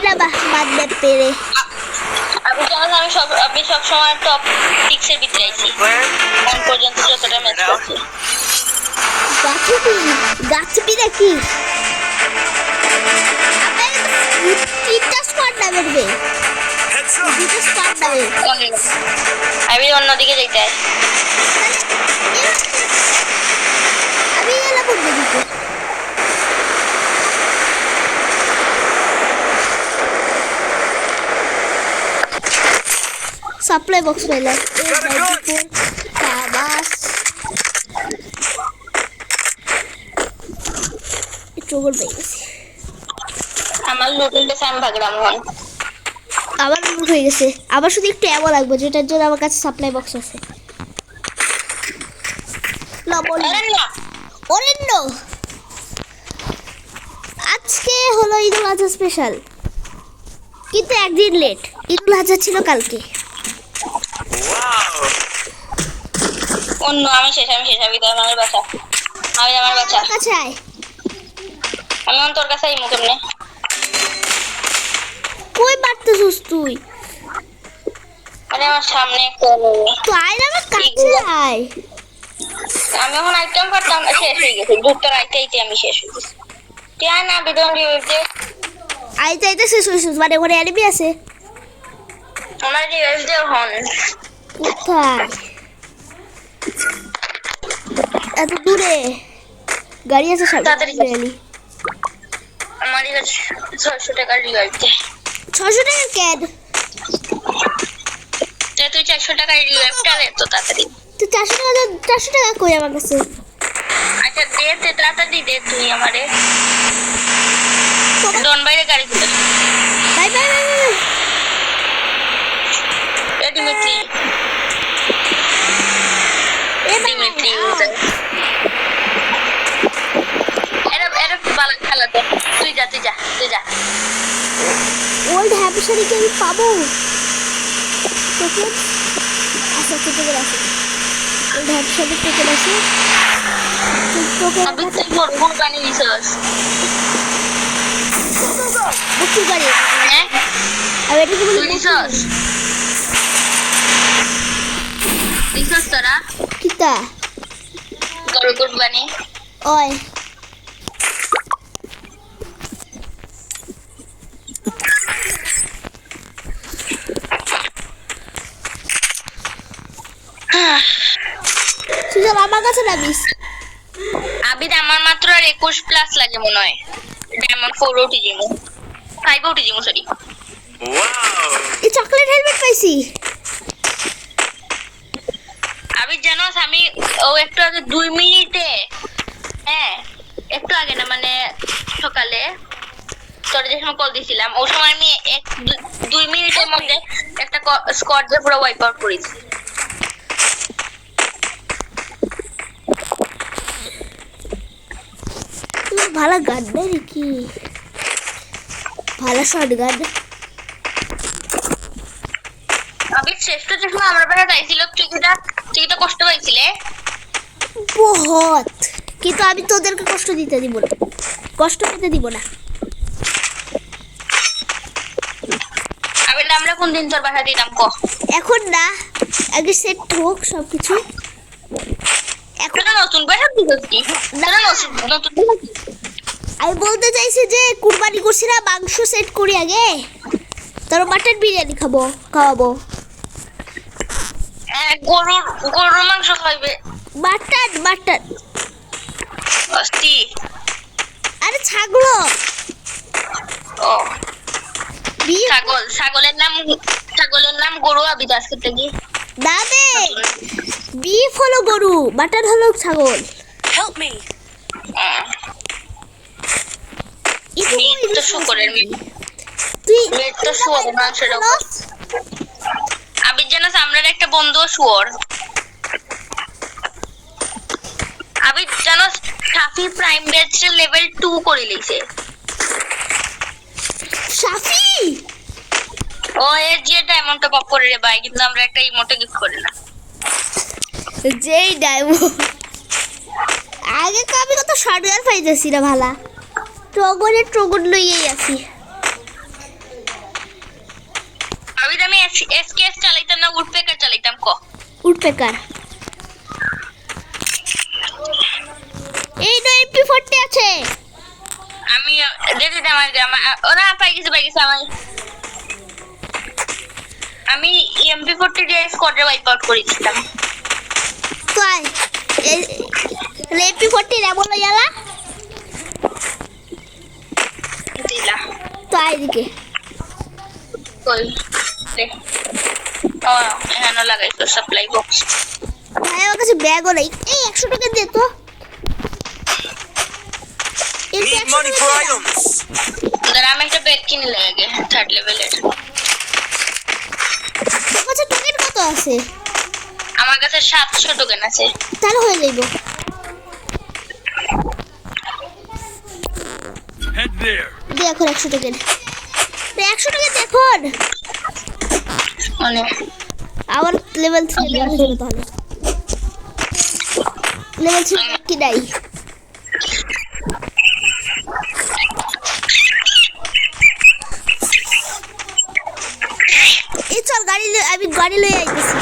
না বাঁধতে পেরে। আমি সব সময় টপ 6 এর ভিতরে আইছি এখন পর্যন্ত যতটা ম্যাচ করছি। গাছবি নাকি তিনটা স্কোয়াড নামবে, দুটো স্কোয়াড নামবে। আমি অন্যদিকে যাইতে আমি গেলাম অন্যদিকে। সাপ্লাই বক্স পেলাম, ট্রোগল পেয়ে গেছি। আমার লুটিং টা সাম ভাগলাম হন আবার লুট হয়ে গেছে। আবার শুধু একটু অ্যামো লাগবে, যেটার জন্য আমার কাছে সাপ্লাই বক্স আছে। অরণ্য আজকে হলো ঈদুল আজহা স্পেশাল, কিন্তু একদিন লেট। ঈদুল আজহা ছিল কালকে। অন্য আমি শেষ আমি তো আমার বাচ্চা আমার বাচ্চা কাছে আয়। আমি তোর কাছে আইমু কেমনে? কই মারতেছিস তুই? আরে আমার সামনে তো আয় না, আমার কাছে আয়। আমি এখন আইটেম পারতাম না, শেষ হয়ে গেছে। দুটোর আইতেই আমি শেষ হয়ে গেছি। তুই আয় না বিদন রিভিউতে। আইতে আইতে শেষ হয়েছিস মানে ওখানে এনিমি আছে? আমার রিভিউ দে হন কোথায়? এত দূরে গাড়ি আছে সামনে। তাড়াতাড়ি আমার কাছে 600 টাকার রিভিউ দে। 600 টাকা কেন? তুই 400 টাকার রিভিউটা দে তো তাড়াতাড়ি। তুই 400 টাকা কই আমার কাছে? আচ্ছা দে তাড়াতাড়ি দে তুই আমারে। ডন বাইরে গাড়ি দিতে। Bye bye bye bye. Dmitry এরা ভালো খেলাতে। তুই যা ওল্ড হ্যাপি শাড়িকে আমি পাবো তোকে? আচ্ছা তোকে আছে ওল্ড হ্যাপি শাড়ি তোকে আছে তোকে আমি তুই মোর গানি দিছস বুঝতে পারি। হ্যাঁ আর এটা কি বলি দিছস তোরা কিতা গরু কুরবানি ওই তুই আমার কাছে নামিস। আবিদ আমার মাত্র আর 21 প্লাস লাগে মনে হয়। ডায়মন্ড 4 উঠি জিমু 5 উঠি জিমু সরি। ওয়াও এই চকলেট হেলমেট পাইছি। আবিদ জানোস আমি ও একটু আগে 2 মিনিটে হ্যাঁ একটু আগে না মানে সকালে তোর যে সময় কল দিছিলাম ওই সময় আমি 2 মিনিটের মধ্যে একটা স্কোয়াড দিয়ে পুরো ওয়াইপ আউট করেছি। ভালো গান দেয় কি ভালো শর্ট গান। আমি শ্রেষ্ঠ যে সময় আমার বাড়ি যাইছিল তুই কষ্ট পাইছিলে বহুত, কিন্তু আমি তোদেরকে কষ্ট দিতে দিব না। আমরা কোন দিন তোর বাসা দিতাম ক? এখন না, আগে সেট হোক সবকিছু। এখন নতুন বাসা দিছিস কি? না নতুন আমি বলতে চাইছি যে কুরবানি করছি না, মাংস সেট করি আগে, তারপর মাটন বিরিয়ানি খাওয়াবো। গরুর মাংস খাইবে? মাটন অস্তি আরে ছাগল। ও ছাগলের নাম গরু। আবি দাস করতে কি দাদে বিফ হলো গরু, মাটন হলো ছাগল। হেল্প মি তো শুকরের তুই তো শুয়োরের মাংসের আবির জানাস আমরা একটা বন্ধু শুয়োর। আবির জানাস সাফি প্রাইম ব্যাচ লেভেল 2 করে লইছে। সাফি ও এর যে ডায়মন্ড টপ আপ করে রে ভাই, কিন্তু আমরা একটা ইমোটে গিফট করি না। যেই ডায়মন্ড আগে তো আমি কত শর্টগান পাইতেছি না ভালা ট্রগন লইয়েই আছি। কো উডপেকার এই তো MP40 আছে। আমি দে আমার ওরা পাই গেছে আমি MP40 দিয়ে স্কোয়াডে ওয়াইপ আউট করে দিতাম। তো আয় MP40 রে বলো ইয়ালা দিলা তো আয় দিকে কই দে ও এখানে লাগাইছো সাপ্লাই বক্স। ভাই আমার কাছে ব্যাগও নেই। এই 100 টাকা দে তো। এই Need 100 money টাকা for দে না। items. দাঁড়া আমি একটা ব্যাগ কিনে লাগে 3rd লেভেলের। তোর কাছে টোকেন কত আছে? আমার কাছে 700 টোকেন আছে। তাহলে হয়ে যাইব। Head there. দে এখন 100 টোকেন। দে 100 টাকা দে এখন। মানে আবার লেভেল 3 এ হয়ে যাবে তাহলে। লেভেল 3 কি নাই? এই চল আমি গাড়ি লয়ে আইতেছি।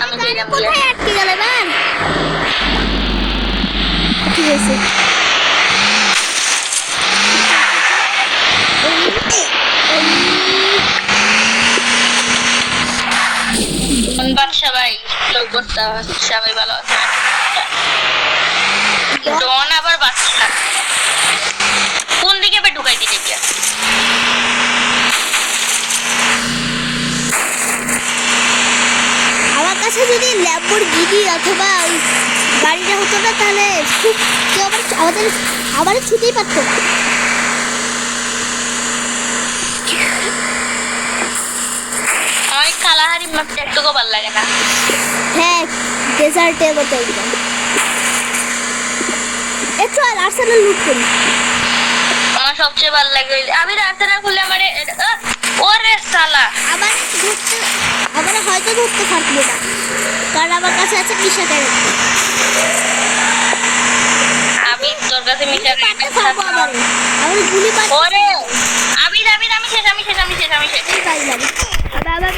আমি গাড়ি দিলাম কোথায় আটকে গেল এবার? ঠিক আছে। সবাই লোক বস্তা সবাই ভালো আছে। ডন আবার বাচ্চা কোন দিকে আবার ঢুকাই দিতে গিয়া আমার কাছে যদি ল্যাম্বরগিনি অথবা ওই গাড়িটা হতো না তাহলে খুব কেউ আবার ছুটেই পারতো না। আমার কালাহারি ম্যাপটা একটুকু ভালো লাগে না। হ্যাঁ ডেজার্টের মতো একদম। একটু আর আর্সেনাল লুট করি। আমার সবচেয়ে ভালো লাগে আমি রাস্তাটা খুলে আমার ওরে সালা আবার হয়তো ধরতে পারবো না কারণ আমার কাছে আছে মিশা ক্যারেক্টার। আমি তোর কাছে মিশা পারতে পারবো আবার আমার গুলি পারতে ওরে আমি শেষ এই গাড়ি লাগে আবার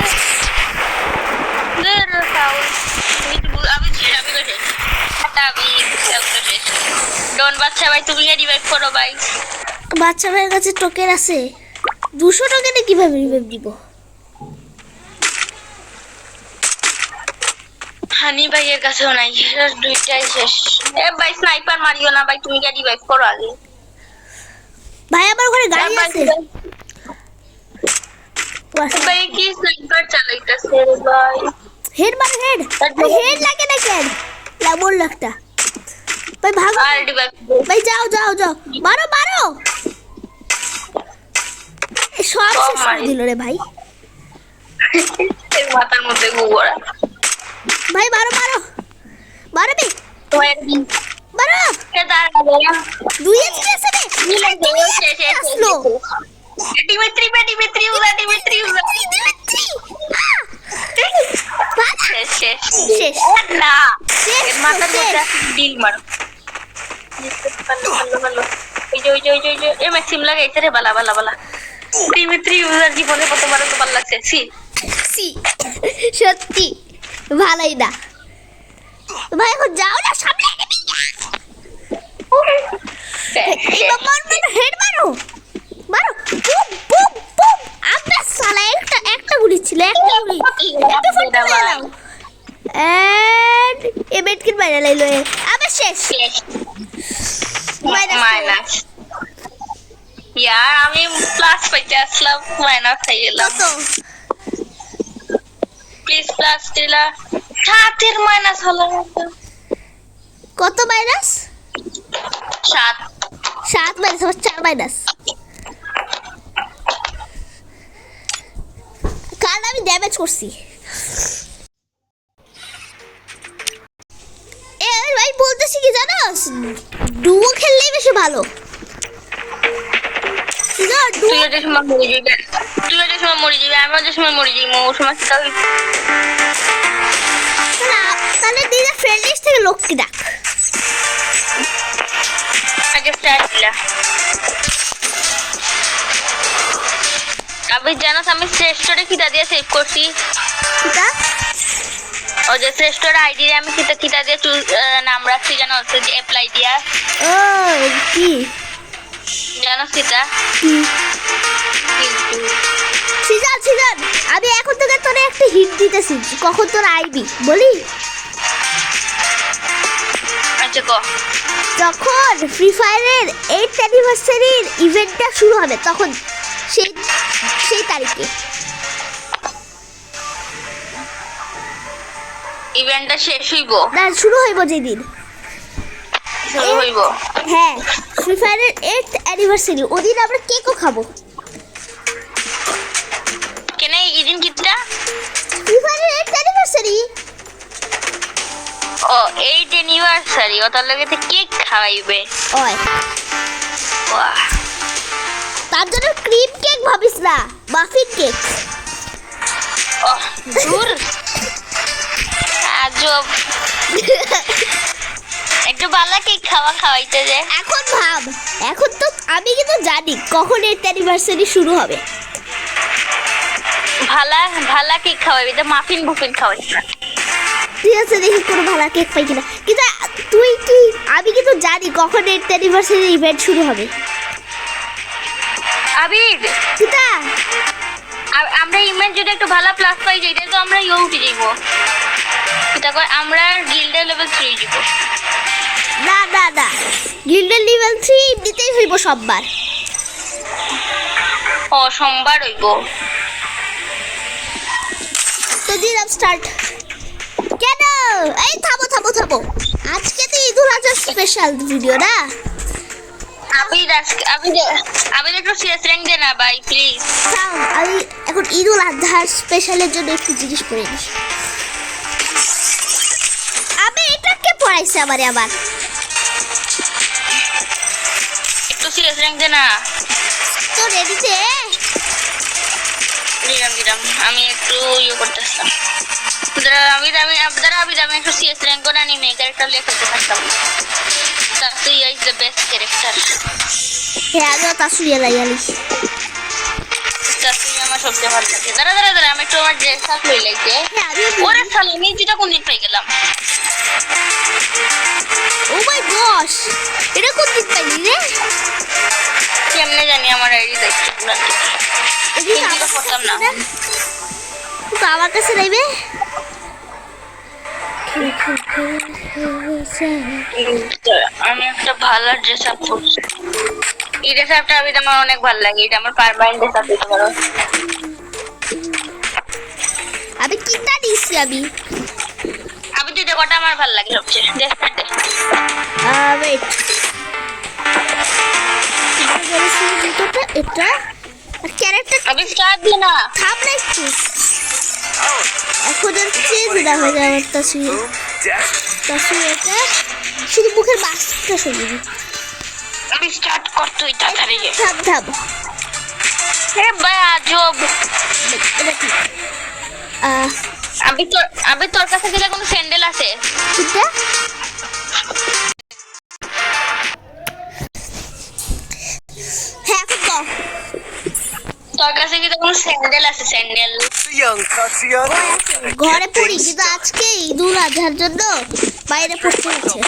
ডন বাচ্চা ভাই তুমি রিভাইভ করো ভাই। বাচ্চা ভাইয়ের কাছে টোকেন আছে 200 টোকেনে কিভাবে রিভাইভ দিব? হানি ভাইয়ের কাছেও নাই দুইটাই শেষ। এ ভাই স্নাইপার মারিও না ভাই তুমি রিভাইভ করো আগে। ভাই আমার ঘরে গাড়ি আছে। ভাই কি স্নাইপার চালাইতাছে রে ভাই। হেড মারো হেড লাগে না কেন লাবল লাগটা ভাই ভাগো আর রিভাইভ ভাই যাও মারো সব শেষ করে দিল রে ভাই। এর মাথার মধ্যে গোবরা ভাই মারো বে মারো কে দাঁড়া দুই এসে আছে রে আসলো ডিমিত্রি শেষ না এর মাথার মধ্যে ডিল মারো ভালো ওই যে এ ম্যাক্সিম লাগাইছে রে বালা ডিমিত্রি ইউজার জীবনে প্রথমবার তো ভালো লাগছে সি সত্যি ভালোই না ভাই এখন যাও না সামনে হেড মারো বুম আপনার সালা একটা গুলি ছিল একটা ফুট মারলাম এন্ড এ মেডকিট মারা লাইলো আবার শেষ মাইনাস ইয়ার আমি প্লাস পাইতে আসলাম মাইনাস হয়ে গেলাম তো প্লিজ প্লাস দিলা সাতের মাইনাস হলো কত মাইনাস 7 মাইনাস আবার 4 মাইনাস কারণ আমি ড্যামেজ করছি। এ ভাই বলতেছি কি জানোস ডুও খেললেই বেশি ভালো। তুই যে সময় মরে যাবি আমি যে সময় মরে যাবি ও সময় তাহলে দিদা ফ্রেন্ড লিস্ট থেকে লোককে ডাক আগে স্টার্ট দিলা আমি জানো আমি শ্রেষ্ঠরে কিটা দিয়ে সেভ করছি কিটা ও যে শ্রেষ্ঠর আইডি আমি কিটা দিয়ে নাম রাখছি জানো হচ্ছে যে অ্যাপ্লাই দিয়া ও কি জানো কিটা কি সিজন আমি এখন তোকে তোরে একটা হিট দিতেছি কখন তোর আইবি বলি আচ্ছা কো যখন ফ্রি ফায়ারের 8th অ্যানিভার্সারির ইভেন্টটা শুরু হবে তখন সেই সেই তারিখে ইভেন্টটা শেষ হইব না শুরু হইব যেদিন শুরু হইব হ্যাঁ ফ্রি ফায়ারের 8th অ্যানিভার্সারি ওদিন আমরা কেকও খাবো কেন ইদিন কিটা ফ্রি ফায়ারের 8th অ্যানিভার্সারি ও 8th অ্যানিভার্সারি ও তার লগে কেক খাওয়াইবে ওই বাহ তার জন্য ক্রিম কেক ভাবিস না মাফিন কেক ও দূর আজব একটু ভালো কেক খাওয়াইতে যে এখন ভাব এখন তো আমি কিন্তু জানি কখন 8th অ্যানিভার্সারি শুরু হবে ভালা কেক খাওয়াইবি তো মাফিন বুফিন খাওয়াইবি ঠিক আছে দেখি কোনো ভালো কেক পাই কিনা কিন্তু তুই কি আমি কিন্তু জানি কখন 8th অ্যানিভার্সারি ইভেন্ট শুরু হবে আবির কিটা আমরা ইমেজ যদি একটু ভালো প্লাস পাই যাই তো আমরা ইউ উঠে যাইব এটা কই আমরা গিল্ডে লেভেল 3 যাব না না না গিল্ডের লেভেল 3 দিতেই হইব সববার ও সোমবার হইব তো দিলাম স্টার্ট কেন এই থামো থামো থামো আজকে তো ঈদুল আজহা স্পেশাল ভিডিও না আমি একটু সিএস র্যাঙ্ক দে না ভাই প্লিজ আমি এখন ঈদুল আজহা স্পেশালের জন্য একটু জিনিস পরে নিই আমি এটাকে পড়াইছি আবার একটু সিএস র্যাঙ্ক দে না তো রেডি দে দিলাম আমি একটু ইয়ে করতেছিলাম আমি একটু সিএস র্যাঙ্ক করে নিয়ে ক্যারেক্টার লিখে খেলতে থাকতাম তাসুইয়া ইজ দ্য বেস্ট ক্যারেক্টার হ্যাঁ আমিও তাসুইয়া লাইয়ালি তাসুইয়া আমার সবচেয়ে ভালো লাগে দাঁড়া আমি একটু আমার ড্রেস আপ লই লাইতে হ্যাঁ আমিও ওরে শালা আমি যেটা কোন দিন পাই গেলাম ও মাই গশ এটা কোন দিক পাইলি রে কেমনে জানি আমার আইডি দেখতে না এদিকে করতাম না তো আমার কাছে নাইবে আমি একটা ভালো ড্রেস আপ করছি এই ড্রেস আপটা আমার অনেক ভালো লাগে এটা আমার পারমানেন্ট ড্রেস আপ দিতে পারো আমি কিটা দিছি আমি তুই দেখোটা আমার ভালো লাগে সবচেয়ে ড্রেসটা দে ওয়েট এটা আর ক্যারেক্টার আমি স্টার্ট দি না থাম না একটু এখন আর চেঞ্জ না হয়ে যাবে আমার তাসুইয়া এটা শুধু মুখের মাস্কটা সরিয়ে আমি স্টার্ট করতেই তাড়াতাড়ি থাম হে ভাই আজব এটা কি আমি তোর কাছে গেলে কোনো স্যান্ডেল আছে কিটা হ্যাঁ এখন কও তোর কাছে কি কোনো স্যান্ডেল আছে স্যান্ডেল ঘরে পড়ি কিন্তু আজকে ঈদুল আজহার জন্য বাইরে পড়তে হচ্ছে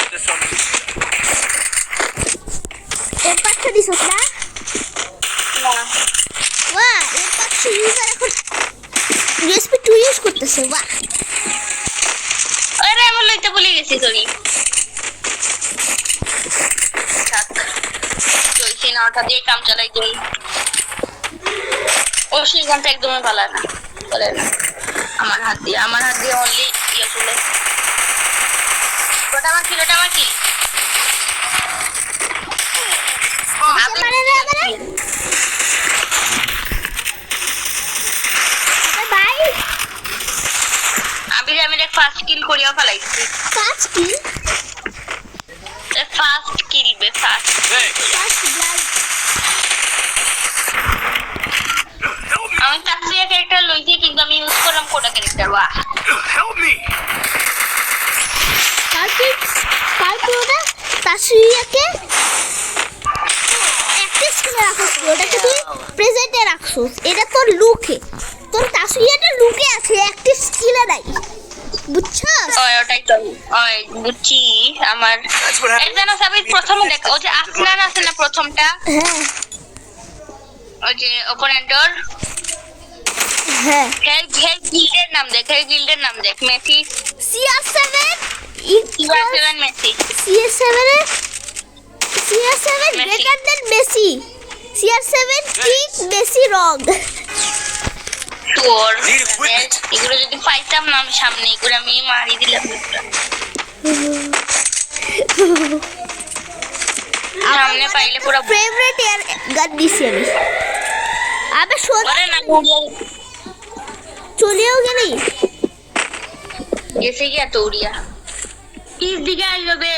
এর পাশে দিছস না বাহ এর পাশে ইউজার এখন ইউএসপি 2 ইউজ করতেছে বাহ আরে আমি লইতে ভুলে গেছি সরি চলছি না ওটা দিয়ে কাম চালাই তুমি ও সেই গানটা একদমই ভালো না বলে না আমার হাত দিয়ে অনলি ইয়ে চলে ওটা আমার কি বাই আমি ফার্স্ট কিল করিয়া ফেলাইছি ফার্স্ট কিল বে ফার্স্ট আমি তাসুইয়া ক্যারেক্টার লইছি কিন্তু আমি ইউজ করলাম কোটা ক্যারেক্টার বাহ তাসুইয়াকে অ্যাক্টিভ পাস্টে রাখছিস, ওটাকে তুই প্রেজেন্টে রাখছিস। এটা তোর লুকে, তোর তাসুইয়াটা লুকে আছে, অ্যাক্টিভ স্কিলে নাই, বুঝছস? ওটাই তো বুঝছি। আমার একজন সাবিত প্রথমে দেখ, ওই যে আফনান আছে না প্রথমটা, হ্যাঁ ওই যে অপোনেন্টর, হ্যাঁ গিল্ডের নাম দেখ, গিল্ডের নাম দেখ, Messi CR7 CR7 Messi, CR7 greater than Messi, CR7 ঠিক মেসি রং। তোর এগুলো যদি পাইতাম না আমি সামনে, এগুলো আমি মারি দিলাম সামনে পাইলে পুরো ফেভারিট এয়ার গান দিছি আমি। আবে শোন, ওরে না চলেও গেলি গেছে গিয়া তৌরিয়া কিস দিকে আসবে,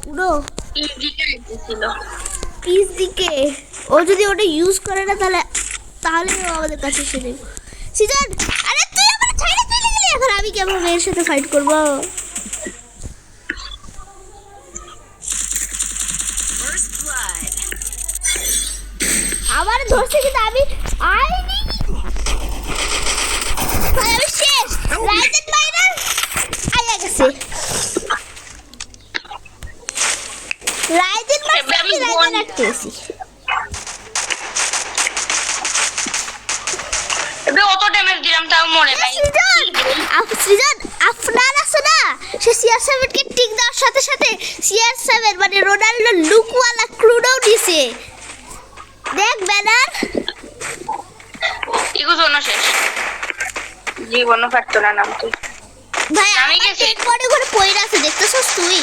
পুরো কিস দিকে আসছিল। পিস দিকে। ও যদি ওটা ইউজ করে না তাহলে ও আমাদের কাছে এসে নেবে। সিজন, আরে তুই আমার ছাইড়ে চলে গেলি, এখন আমি কেমন মেয়ের সাথে ফাইট করব? আমার ধরছে কিন্তু আমি আইনি ভাই, আমি শেষ। রাইজেন মাইনার আইয়া গেছে, রাইজেন মাইনার, আমি রাইজেন রাখতেছি। এবে অত ড্যামেজ দিলাম তাও মরে নাই। সৃজন আফনান আছে না, সে CR7 কে টিক দেওয়ার সাথে সাথে CR7 মানে রোনাল্ডো লুকওয়ালা ক্রুডও দিছে, দেখ ব্যানার। ইগো জন্য শেষ, জীবনও পারতো না নাম তুই। ভাই আমি আমার গেছি। ডেড বডি করে পইরা আছে, দেখতেছস তুই?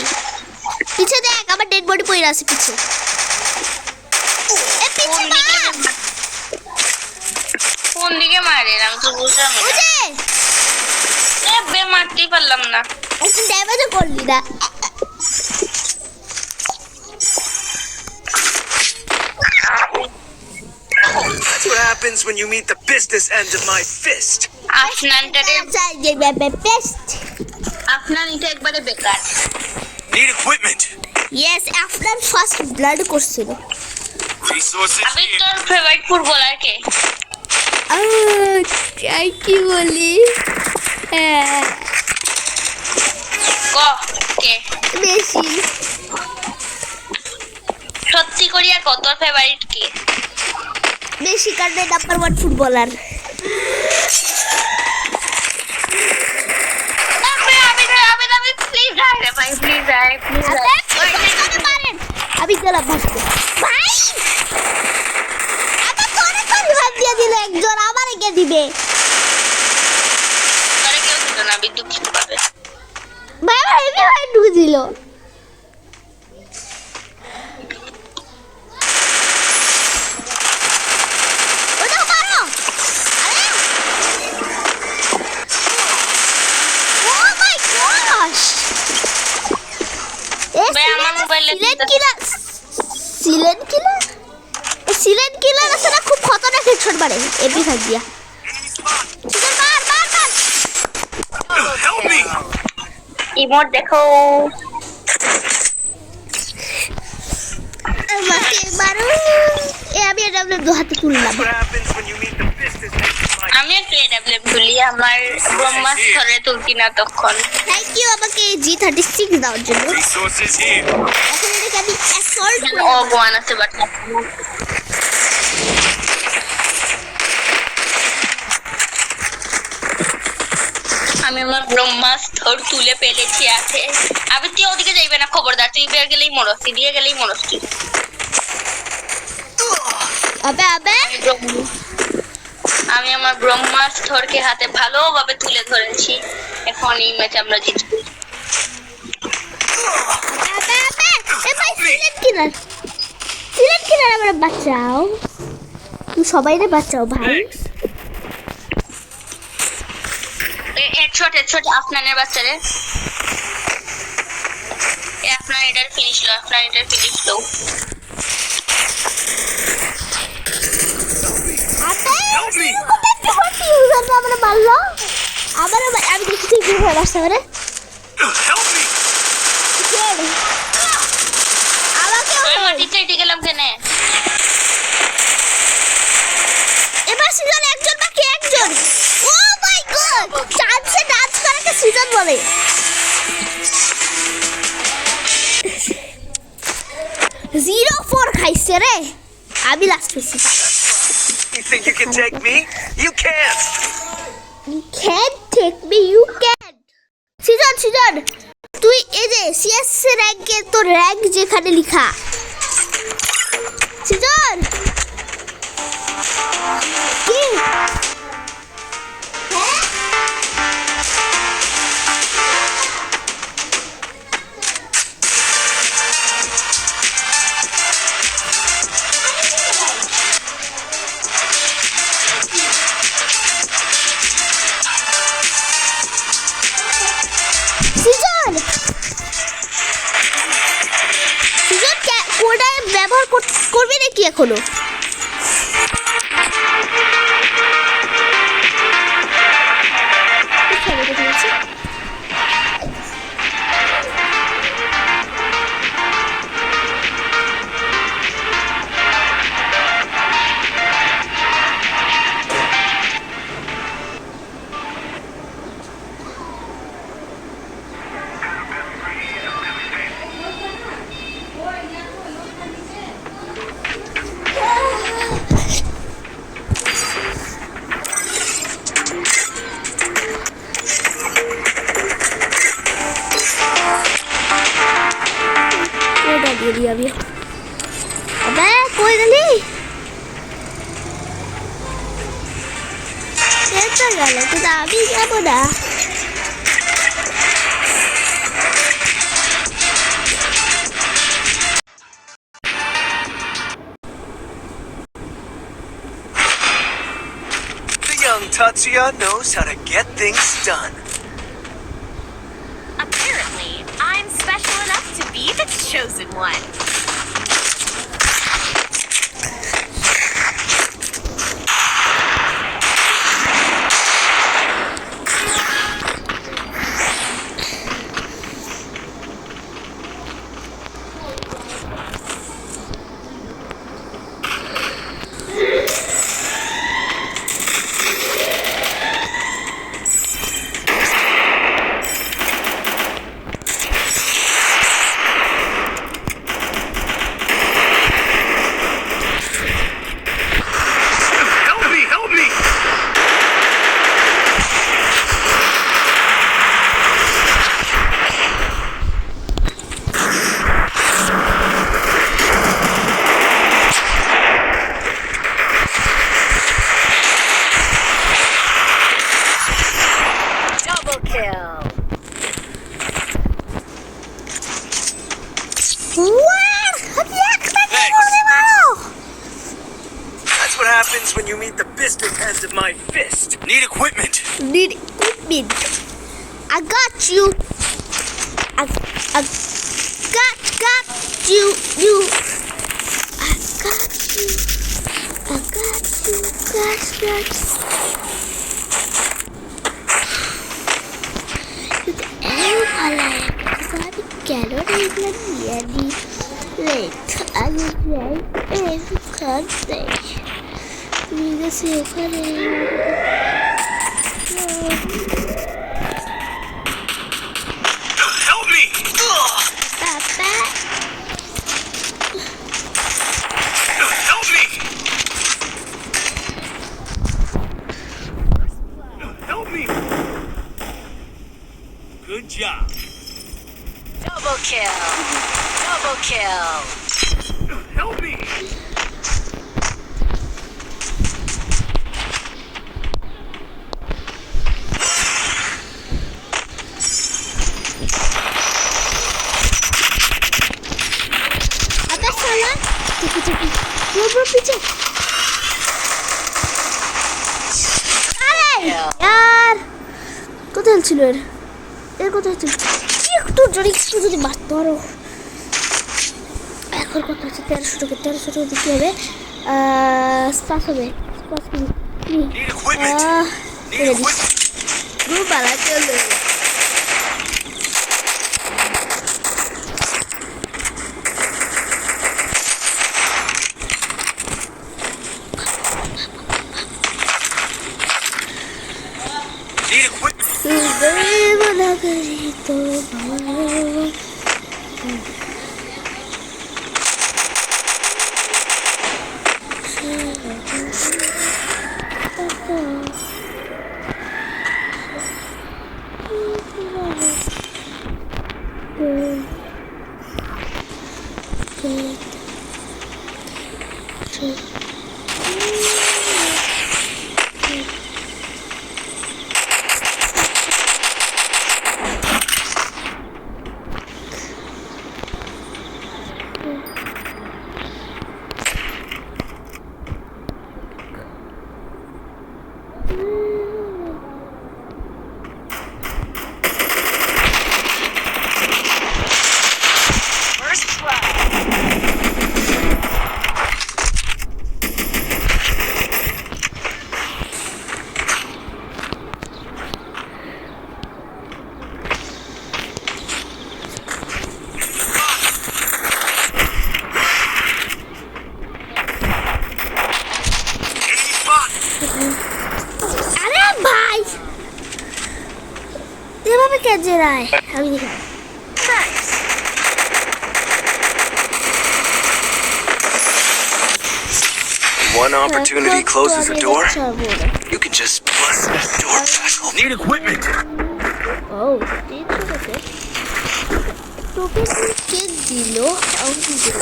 পিছে দেখ, আমার ডেড বডি পইরা আছে পিছে। এ পিছে কোন দিকে মার, কোন দিকে মারে আমি তো বুঝলাম না। ওই যে এবে মারতেই পারলাম না। একটু ড্যামেজও করলি না। That's what happens when you meet the business end of my fist. আফনানটারে চাই যে বেস্ট। আফনান এটা একবারে বেকার। Need equipment. Yes, Afnan first blood করছিল। Resources আমি here. তোর ফেভারিট ফুটবলার কে? চাই কি বলি, হ্যাঁ ক কে? বেশি সত্যি করিয়া ক তোর ফেভারিট কে? বেশি কারণে নাম্বার 1 ফুটবলার। আমি প্লিজ আয় রে ভাই, প্লিজ আয়, প্লিজ আয়। আমি গেলাম ভাসতে ভাই, আমার তোরে তো রিভাইভ দিয়ে দিল একজন, আমারে কে দিবে? তোরে কেউ দিল না, বিদ্যুৎ কিছু পাবে। ভাই আমার হেভি ফাইট ঢুকে দিল। ওটা মারো, আরে ও মাই গশ, ভাই, আমার মোবাইলে সিলেন্ট কিলার আছে না, খুব খতরনাক হেডশট মারে এমনি ফাইট দিয়া। সিজন মার মার মার, Help me. ইমোট দেখো। মাকে মারো। আমি এটা দু হাতে তুললাম। That's what happens when you meet the business end of my. আমি একটু এডাব্লিউ তুলি, আমার ব্রহ্মাস্ত্রে তুলতি না তখন। থ্যাংক ইউ আমাকে G36 দেওয়ার জন্য। Resources here. এখন এটাকে আমি অ্যাসল্ট ও গোয়ান আছে বাট আমি আমার ব্রহ্মাস্ত্র তুলে ফেলেছি আছে। আমি তুই ওদিকে যাইবে না, খবরদার, তুই বের গেলেই মরস, তুই দিয়ে গেলেই মরস তুই। আবে আবে আমি আমার ব্রহ্মাস্ত্রকে হাতে ভালোভাবে তুলে ধরেছি, এখন এই ম্যাচ আমরা জিতবো। আবে আবে, এ ভাই সিলেন্ট কিলার আমরা বাঁচাও, তুমি সবাইরে বাঁচাও ভাই। হেডশট আফনানের বাচ্চারে, আফনান এটার ফিনিশ লো। আবে Help me. কি ইউজার আমরা মারলো, আমি দেখছি কি হয়ে আসছে, মানে Help me. কে? Help me. আমি দেখছি কি হয়ে আসছে, মানে কে? Help me. আমি দেখছি কি হয়ে আসছে। Help me. সিজন একজন বাকি একজন ও মাই গড চান্সে ডান্স করাকে সিজন বলে 0-4 খাইছে রে আমি last পেছি You think you can take me? You can't! You can't take me, you can't. Season তুই এই যে সিএস র্যাঙ্কে তোর র্যাঙ্ক যেখানে লেখা সিজন কি সিজন কোডা ব্যবহার করবি নাকি এখনো দিয়ে দিই আমি আবে কই গেলি এটা গেল কিন্তু আমি যাবো না The young Tatsuya knows how to get things done. Apparently, I'm special enough to be the chosen one. Help me! Double kill. That's what happens when you meet the business end of my fist. Need equipment. need equipment I got you I got you I got you কিন্তু এই ভালো আমি কেন এগুলো নিয়ে নি late আমি যাই এখানে নিয়ে গেছি ওখানে Help me! Papa. Help me! Help me! Good job. Double kill. Double kill. Help me! Apa salah? Cepi. Bro, পিছে। আরে यार কোথায় ছিল এর কোথায় ছিল একটু যদি মারতে পারো এখন কত আছে 1300 টাকা দিতে হবে স্পাস হবে SPAS Need equipment. Need equipment. খুব ভালো চলে सुबह बना करी तो First blood. Enemy spot. अरे भाई ये बाबा क्या जे रहा है अभी देखो Nice. One opportunity closes a door. door. You can just bust that door back open. Need equipment. Oh, did you look at token check dilo out dilo.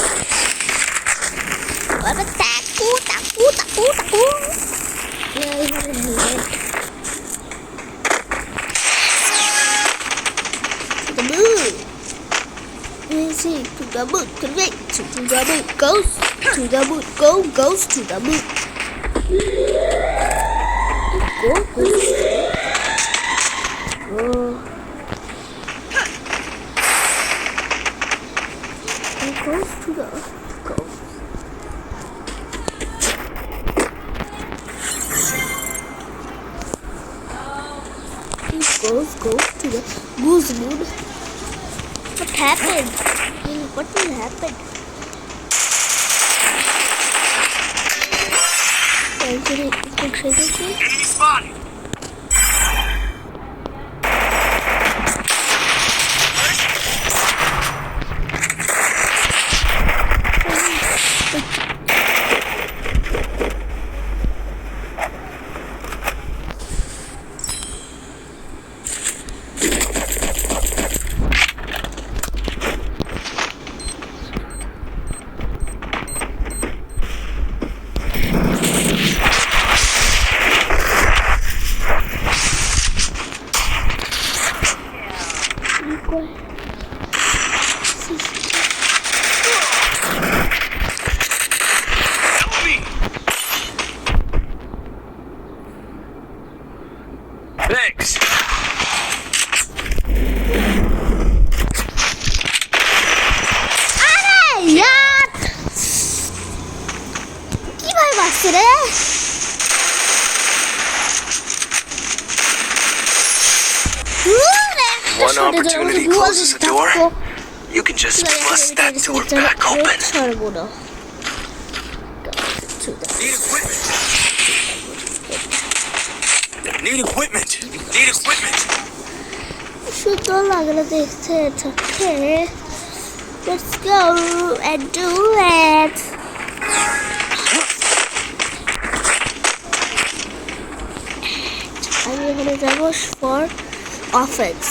Baba taku. Yeah, I have a helmet. To the moon. Easy to the moon. Correct. To the moon. Goes to the moon. Goes to the moon. Go. It goes to the goes. It goes to the goose moon. What happened? What will happen? Enemy spotted. Help me. Thanks. अरे यार की भाई बात रे One opportunity closes a door. You can just bust that door back open. Need equipment. Need equipment. सुंदर लग रहा देखते हैं okay let's go and do it আমি এখানে যাবো for offense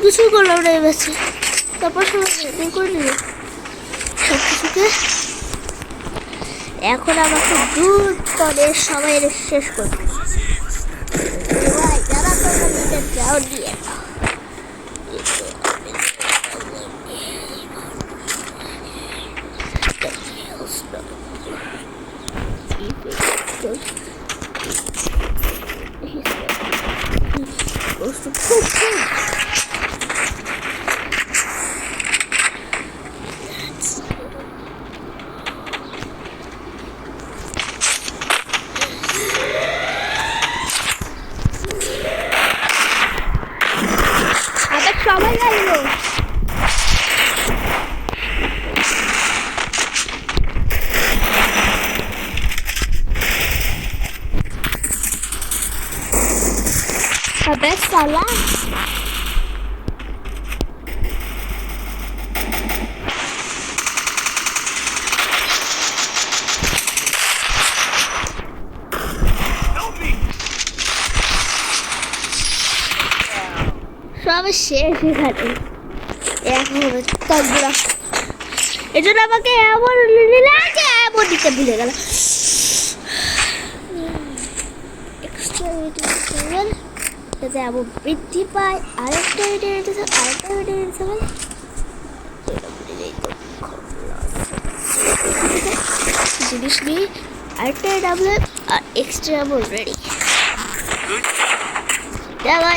কিছুই করলাম না এই ম্যাচে তারপর সবাই রেডিং করে নিল সব কিছুকে এখন আমাকে দ্রুত করে সবাই শেষ করতে ভাই যারা তো যাও দিয়ে আইলো अबे साला সব শেষ এখানে এখন তবরা এজন্য আমাকে এমন লাগে এমন দিতে ভুলে গেল যাতে এমন বৃদ্ধি পায় আরেকটা ভিডিও জিনিস নিয়ে আরেকটা ডাবল আর এক্সট্রা ডাবল রেডি দেখো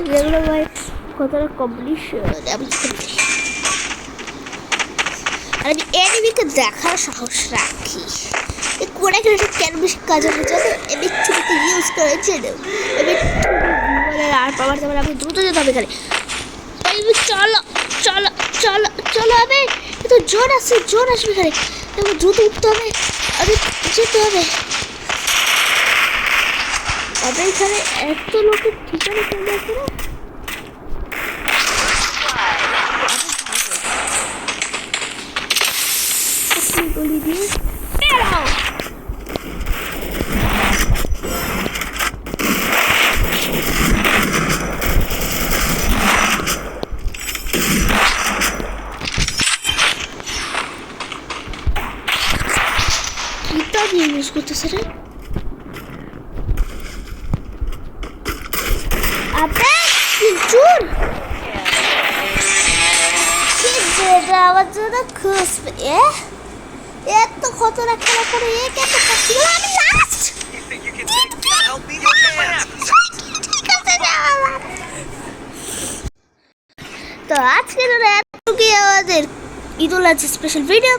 যেগুলো ভাই কতটা কম্পিটিশন আমি আর আমি এনিমিকে দেখার সাহস রাখি কোনে কেন বেশি কাজে হয়ে যাবে এমনি ছুটিতে ইউজ করেছে আর পাওয়ার যাবার আমি দ্রুত যেতে হবে এখানে চলো চলো চলো চলো হবে এত জোর আসবে এখানে দেখো দ্রুত উঠতে হবে আমি যেতে হবে তবে এখানে এত লোকের ঠিকানা চলে আসে না গলি দিয়ে বেরো কিটা দিয়ে ইউজ করতেছে রে আবে কি জোর কি বেটা আমার জন্য খুশি এত খতরনাক খেলা করে কেন ফাঁসি আমি last You think you can take me? Help me your hands. তো আজকে আমাদের ঈদুল আজহা স্পেশাল ভিডিও